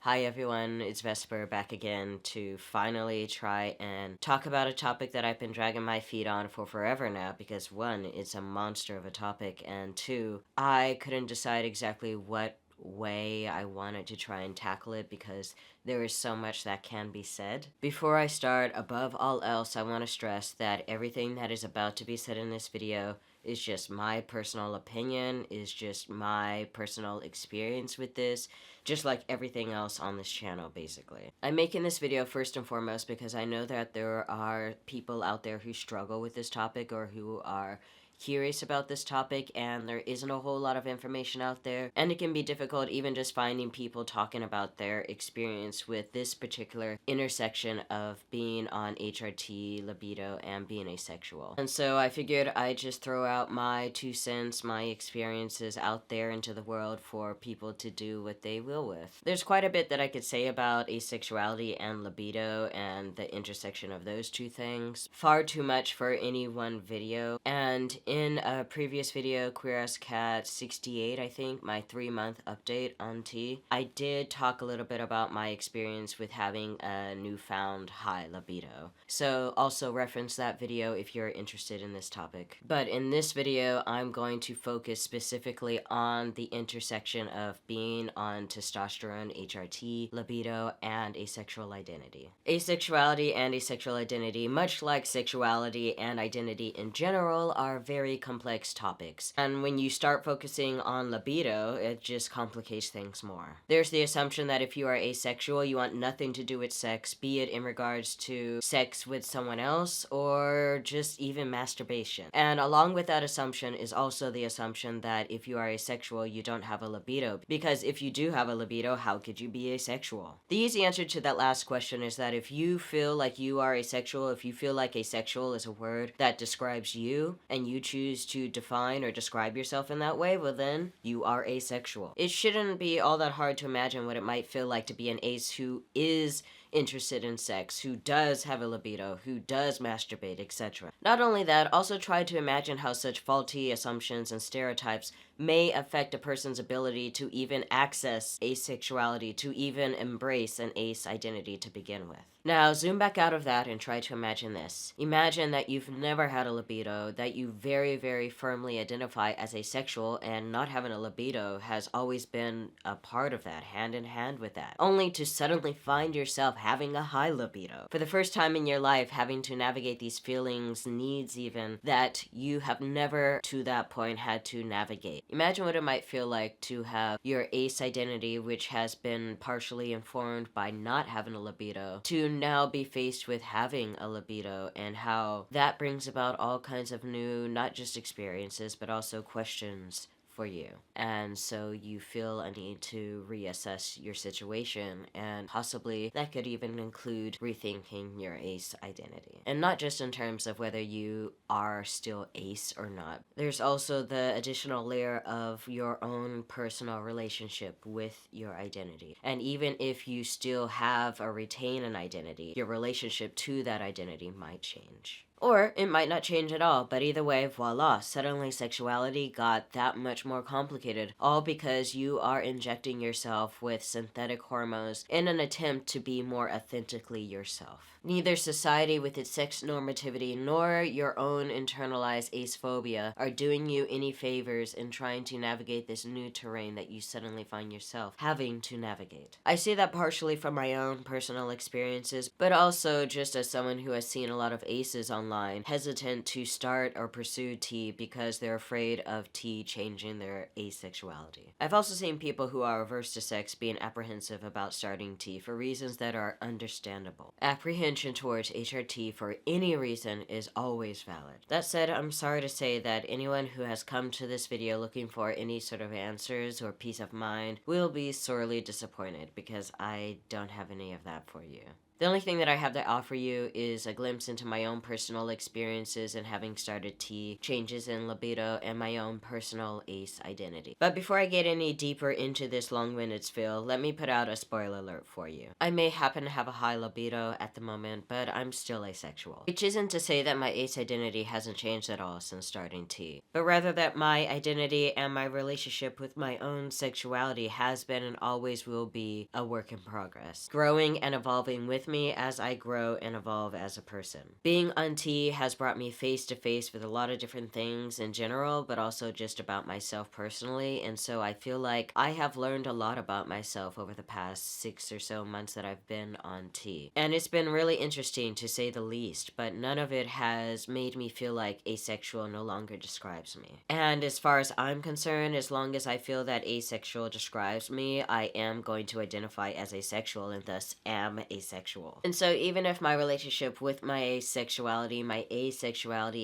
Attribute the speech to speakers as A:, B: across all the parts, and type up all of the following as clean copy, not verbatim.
A: Hi everyone, it's Vesper back again to finally try and talk about a topic that I've been dragging my feet on for forever now because one, it's a monster of a topic, and two, I couldn't decide exactly what way I wanted to try and tackle it because there is so much that can be said. Before I start, above all else, I want to stress that everything that is about to be said in this video is just my personal opinion, is just my personal experience with this, just like everything else on this channel, basically. I'm making this video first and foremost because I know that there are people out there who struggle with this topic or who are curious about this topic, and there isn't a whole lot of information out there, and it can be difficult even just finding people talking about their experience with this particular intersection of being on HRT, libido, and being asexual. And so I figured I'd just throw out my 2 cents, my experiences out there into the world for people to do what they will with. There's quite a bit that I could say about asexuality and libido and the intersection of those two things. Far too much for any one video, and in a previous video, QueerAsCat 68, I think, my 3-month update on T, I did talk a little bit about my experience with having a newfound high libido. So also reference that video if you're interested in this topic. But in this video, I'm going to focus specifically on the intersection of being on testosterone, HRT, libido, and asexual identity. Asexuality and asexual identity, much like sexuality and identity in general, are very complex topics. And when you start focusing on libido, it just complicates things more. There's the assumption that if you are asexual, you want nothing to do with sex, be it in regards to sex with someone else or just even masturbation. And along with that assumption is also the assumption that if you are asexual, you don't have a libido. Because if you do have a libido, how could you be asexual? The easy answer to that last question is that if you feel like you are asexual, if you feel like asexual is a word that describes you, and you choose to define or describe yourself in that way, well then, you are asexual. It shouldn't be all that hard to imagine what it might feel like to be an ace who is interested in sex, who does have a libido, who does masturbate, etc. Not only that, also try to imagine how such faulty assumptions and stereotypes may affect a person's ability to even access asexuality, to even embrace an ace identity to begin with. Now, zoom back out of that and try to imagine this. Imagine that you've never had a libido, that you very, very firmly identify as asexual, and not having a libido has always been a part of that, hand in hand with that. Only to suddenly find yourself having a high libido. For the first time in your life, having to navigate these feelings, needs even, that you have never to that point had to navigate. Imagine what it might feel like to have your ace identity, which has been partially informed by not having a libido, to now be faced with having a libido, and how that brings about all kinds of new, not just experiences, but also questions for you. And so you feel a need to reassess your situation, and possibly that could even include rethinking your ace identity. And not just in terms of whether you are still ace or not. There's also the additional layer of your own personal relationship with your identity. And even if you still have or retain an identity, your relationship to that identity might change. Or it might not change at all, but either way, voila, suddenly sexuality got that much more complicated, all because you are injecting yourself with synthetic hormones in an attempt to be more authentically yourself. Neither society with its sex normativity nor your own internalized acephobia are doing you any favors in trying to navigate this new terrain that you suddenly find yourself having to navigate. I say that partially from my own personal experiences, but also just as someone who has seen a lot of aces online hesitant to start or pursue T because they're afraid of T changing their asexuality. I've also seen people who are averse to sex being apprehensive about starting T for reasons that are understandable. Apprehension towards HRT for any reason is always valid. That said, I'm sorry to say that anyone who has come to this video looking for any sort of answers or peace of mind will be sorely disappointed, because I don't have any of that for you. The only thing that I have to offer you is a glimpse into my own personal experiences and having started T, changes in libido, and my own personal ace identity. But before I get any deeper into this long-winded spiel, let me put out a spoiler alert for you. I may happen to have a high libido at the moment, but I'm still asexual. Which isn't to say that my ace identity hasn't changed at all since starting T, but rather that my identity and my relationship with my own sexuality has been and always will be a work in progress, growing and evolving with me as I grow and evolve as a person. Being on T has brought me face to face with a lot of different things in general, but also just about myself personally, and so I feel like I have learned a lot about myself over the past 6 or so months that I've been on T. And it's been really interesting to say the least, but none of it has made me feel like asexual no longer describes me. And as far as I'm concerned, as long as I feel that asexual describes me, I am going to identify as asexual and thus am asexual. And so even if my relationship with my asexuality,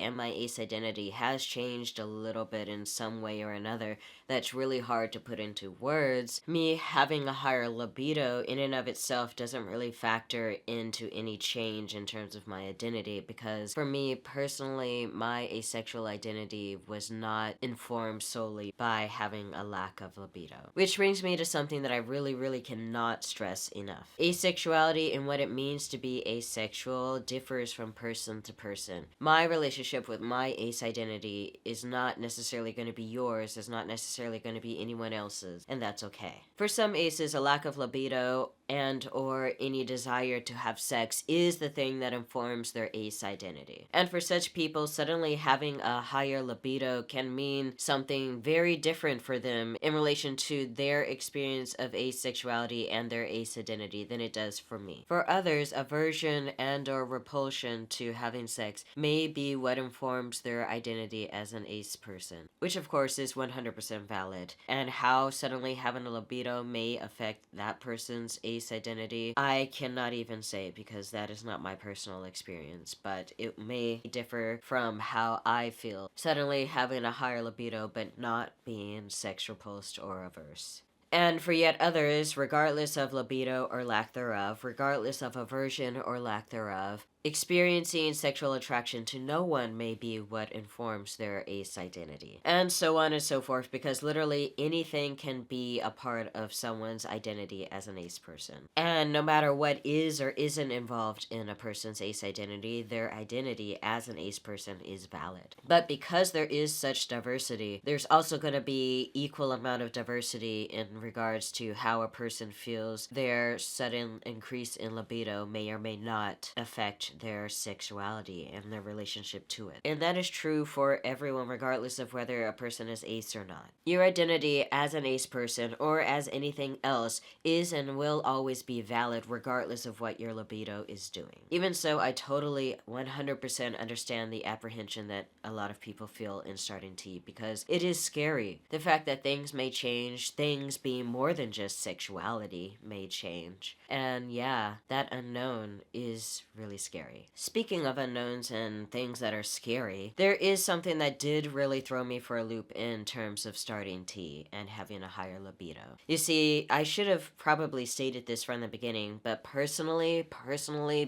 A: and my ace identity has changed a little bit in some way or another, that's really hard to put into words, me having a higher libido in and of itself doesn't really factor into any change in terms of my identity, because for me personally, my asexual identity was not informed solely by having a lack of libido. Which brings me to something that I really cannot stress enough. Asexuality and what it means to be asexual differs from person to person. My relationship with my ace identity is not necessarily going to be yours, is not necessarily going to be anyone else's, and that's okay. For some aces, a lack of libido and or any desire to have sex is the thing that informs their ace identity. And for such people, suddenly having a higher libido can mean something very different for them in relation to their experience of asexuality and their ace identity than it does for me. For others, aversion and or repulsion to having sex may be what informs their identity as an ace person, which of course is 100% valid. And how suddenly having a libido may affect that person's ace identity, I cannot even say, because that is not my personal experience, but it may differ from how I feel suddenly having a higher libido but not being sex repulsed or averse. And for yet others, regardless of libido or lack thereof, regardless of aversion or lack thereof, experiencing sexual attraction to no one may be what informs their ace identity. And so on and so forth, because literally anything can be a part of someone's identity as an ace person. And no matter what is or isn't involved in a person's ace identity, their identity as an ace person is valid. But because there is such diversity, there's also going to be equal amount of diversity in regards to how a person feels their sudden increase in libido may or may not affect their sexuality and their relationship to it. And that is true for everyone, regardless of whether a person is ace or not. Your identity as an ace person or as anything else is and will always be valid regardless of what your libido is doing. Even so, I totally 100% understand the apprehension that a lot of people feel in starting T, because it is scary. The fact that things may change, things being more than just sexuality may change. And yeah, that unknown is really scary. Speaking of unknowns and things that are scary, there is something that did really throw me for a loop in terms of starting T and having a higher libido. You see, I should have probably stated this from the beginning, but personally,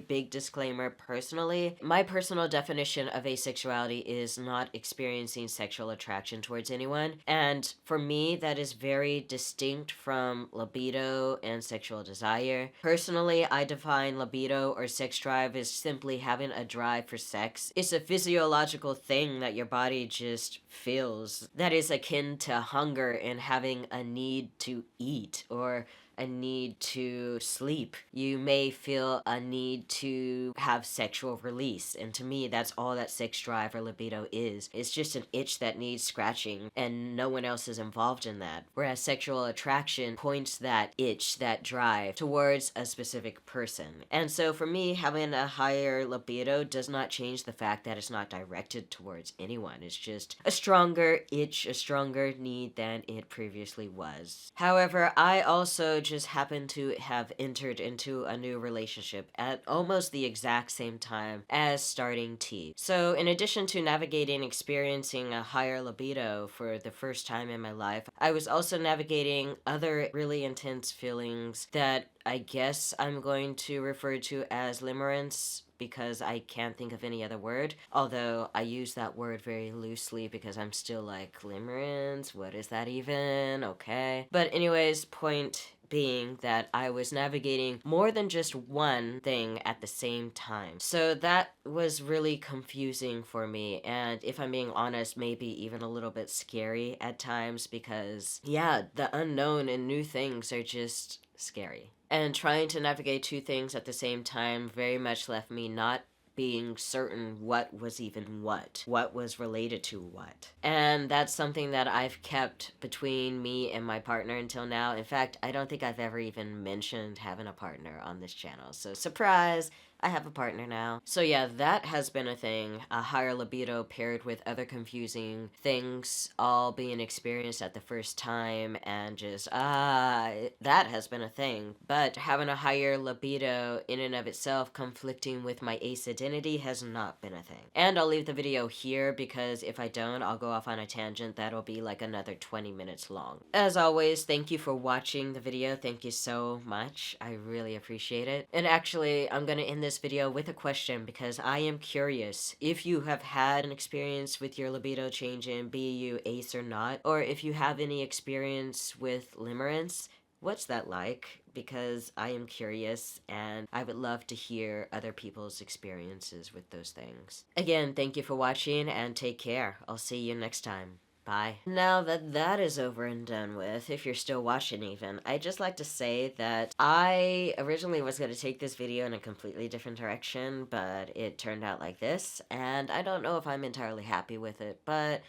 A: big disclaimer, personally, my personal definition of asexuality is not experiencing sexual attraction towards anyone, and for me, that is very distinct from libido and sexual desire. Personally, I define libido or sex drive as simply having a drive for sex. It's a physiological thing that your body just feels that is akin to hunger and having a need to eat or a need to sleep. You may feel a need to have sexual release, and to me, that's all that sex drive or libido is. It's just an itch that needs scratching, and no one else is involved in that. Whereas sexual attraction points that itch, that drive, towards a specific person. And so for me, having a higher libido does not change the fact that it's not directed towards anyone. It's just a stronger itch, a stronger need than it previously was. However, I also just happened to have entered into a new relationship at almost the exact same time as starting T. So in addition to navigating experiencing a higher libido for the first time in my life, I was also navigating other really intense feelings that I guess I'm going to refer to as limerence, because I can't think of any other word, although I use that word very loosely because I'm still like, limerence, what is that even? Okay. But anyways, point being that I was navigating more than just one thing at the same time. So that was really confusing for me, and if I'm being honest, maybe even a little bit scary at times, because yeah, the unknown and new things are just scary. And trying to navigate two things at the same time very much left me not being certain what was even what was related to what. And that's something that I've kept between me and my partner until now. In fact, I don't think I've ever even mentioned having a partner on this channel. So surprise, I have a partner now. So yeah, that has been a thing. A higher libido paired with other confusing things all being experienced at the first time, and just, that has been a thing. But having a higher libido in and of itself conflicting with my ace identity has not been a thing. And I'll leave the video here, because if I don't, I'll go off on a tangent that'll be like another 20 minutes long. As always, thank you for watching the video. Thank you so much. I really appreciate it. And actually, I'm gonna end this video with a question, because I am curious if you have had an experience with your libido changing, be you ace or not, or if you have any experience with limerence. What's that like? Because I am curious, and I would love to hear other people's experiences with those things. Again, thank you for watching, and take care. I'll see you next time. Bye. Now that that is over and done with, if you're still watching even, I'd just like to say that I originally was going to take this video in a completely different direction, but it turned out like this, and I don't know if I'm entirely happy with it, but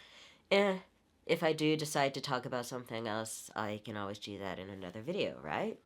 A: if I do decide to talk about something else, I can always do that in another video, right?